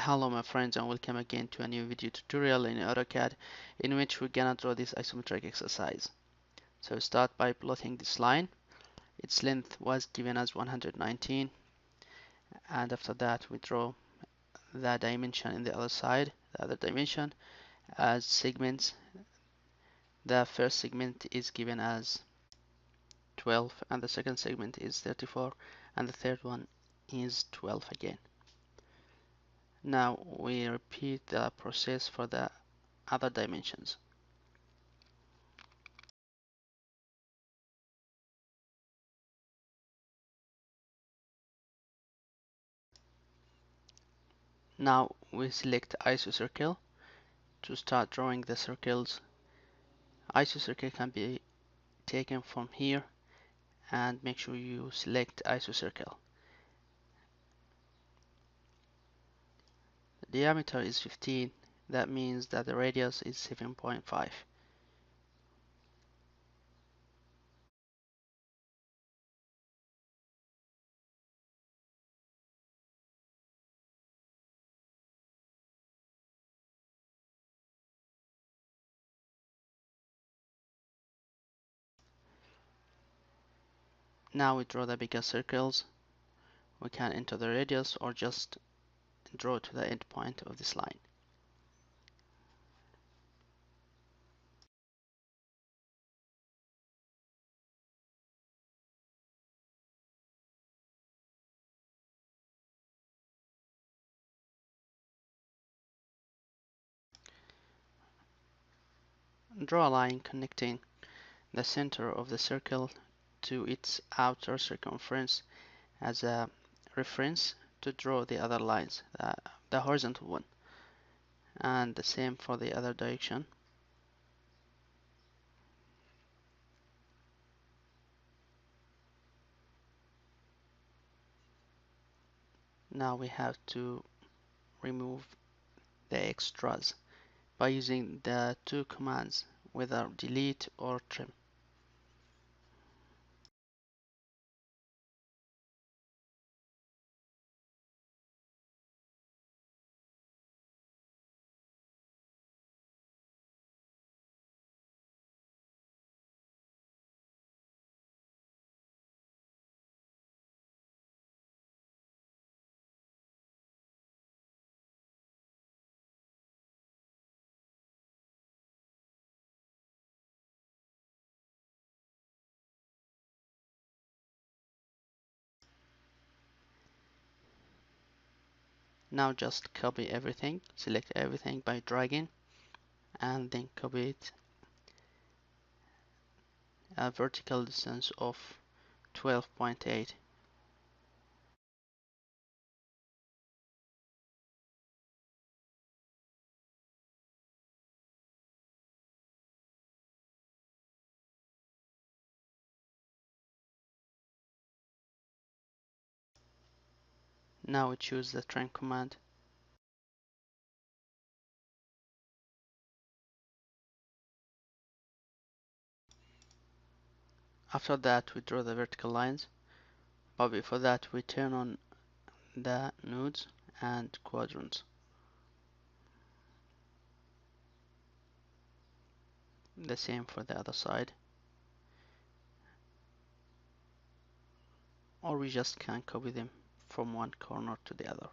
Hello my friends, and welcome again to a new video tutorial in Autocad in which we're gonna draw this isometric exercise. So start by plotting this line. Its length was given as 119, and after that we draw the dimension in the other side, the other dimension, as segments. The first segment is given as 12, and the second segment is 34, and the third one is 12 again. Now we repeat the process for the other dimensions. Now we select isocircle to start drawing the circles. Isocircle can be taken from here, and make sure you select isocircle. The diameter is 15, that means that the radius is 7.5. Now we draw the bigger circles. We can enter the radius or just draw to the end point of this line. Draw a line connecting the center of the circle to its outer circumference as a reference to draw the other lines, the horizontal one, and the same for the other direction. Now we have to remove the extras by using the two commands, whether delete or trim. Now just copy everything, select everything by dragging, and then copy it a vertical distance of 12.8. Now we choose the trim command. After that we draw the vertical lines, but before that we turn on the nodes and quadrants. The same for the other side. Or we just can copy them from one corner to the other.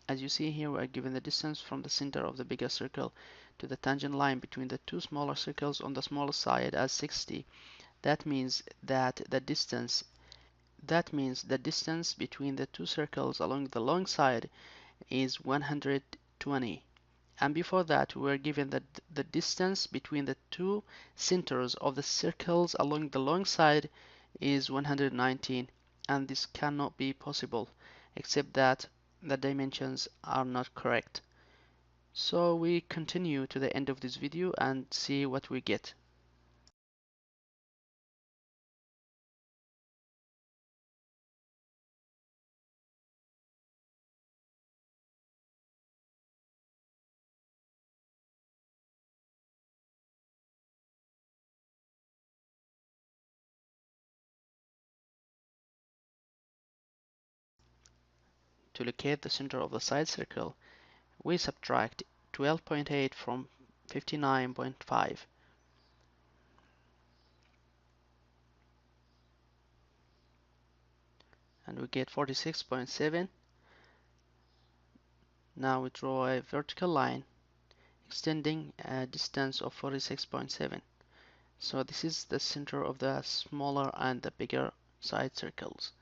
As you see here, we are given the distance from the center of the bigger circle to the tangent line between the two smaller circles on the smaller side as 60. That means the distance between the two circles along the long side is 120. And before that, we were given that the distance between the two centers of the circles along the long side is 119, and this cannot be possible except that the dimensions are not correct. So we continue to the end of this video and see what we get. To locate the center of the side circle, we subtract 12.8 from 59.5, and we get 46.7. Now we draw a vertical line extending a distance of 46.7. So this is the center of the smaller and the bigger side circles.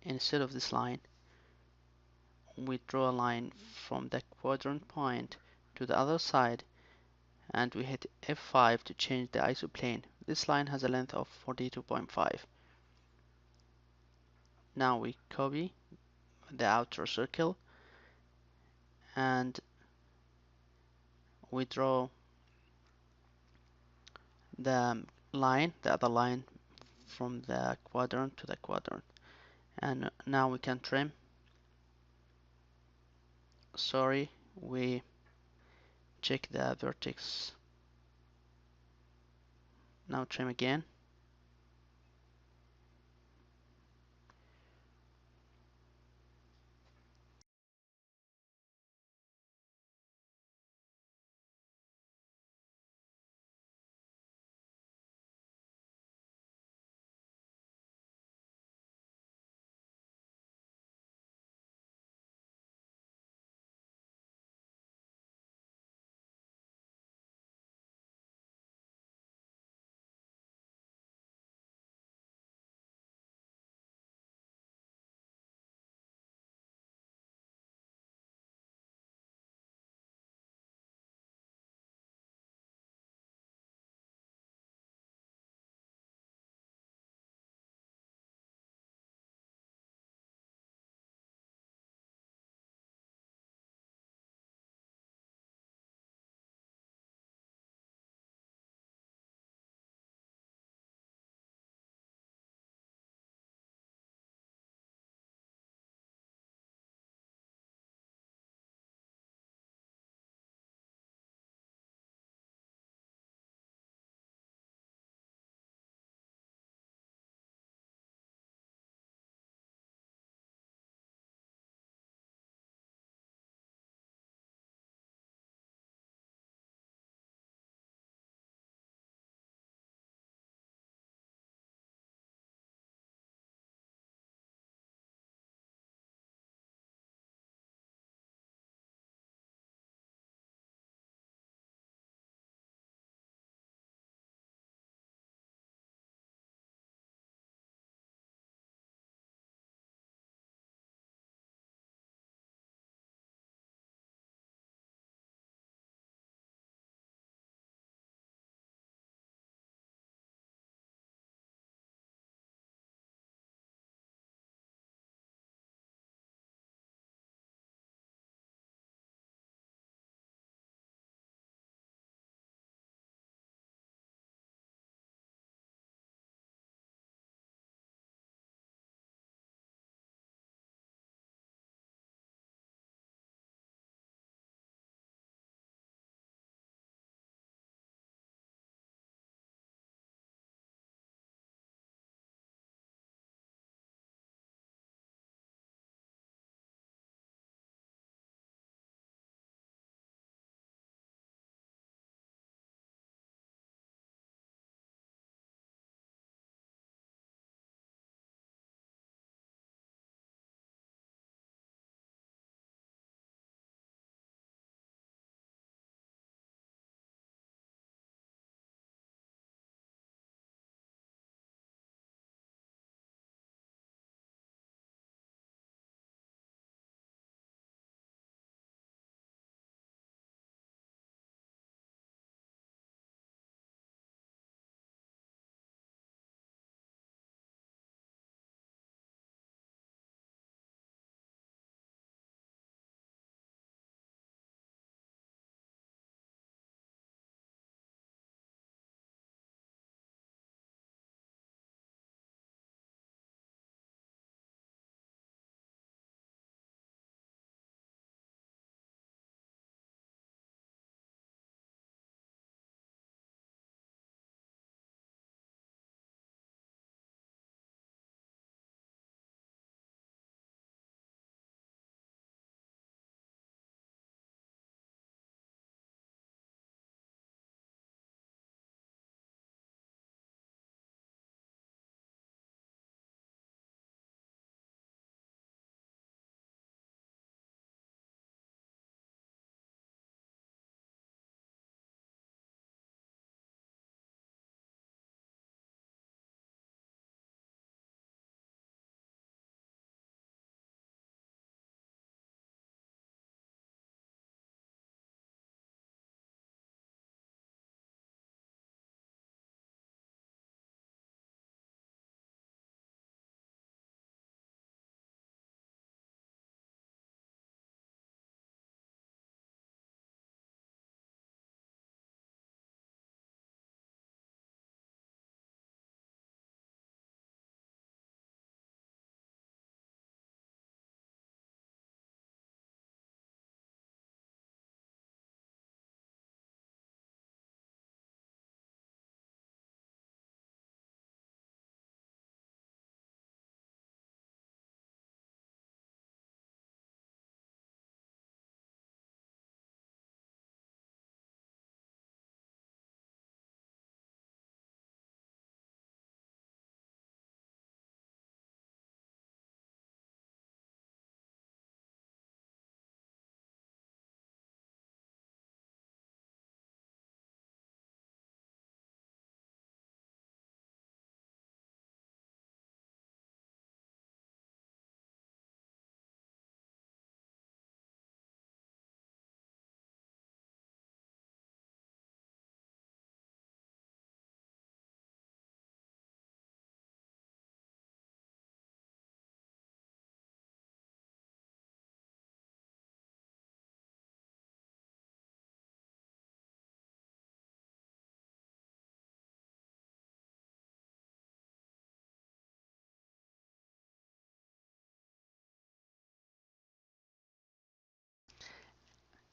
Instead of this line, we draw a line from the quadrant point to the other side, and we hit F5 to change the isoplane. This line has a length of 42.5. Now we copy the outer circle and we draw the other line from the quadrant to the quadrant. And now we can trim. Sorry, we check the vertex. Now trim again.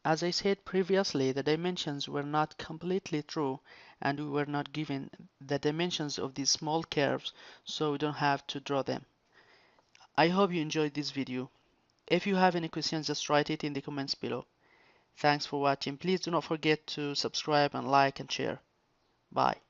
As I said previously, the dimensions were not completely true and we were not given the dimensions of these small curves, so we don't have to draw them. I hope you enjoyed this video. If you have any questions, just write it in the comments below. Thanks for watching. Please do not forget to subscribe and like and share. Bye.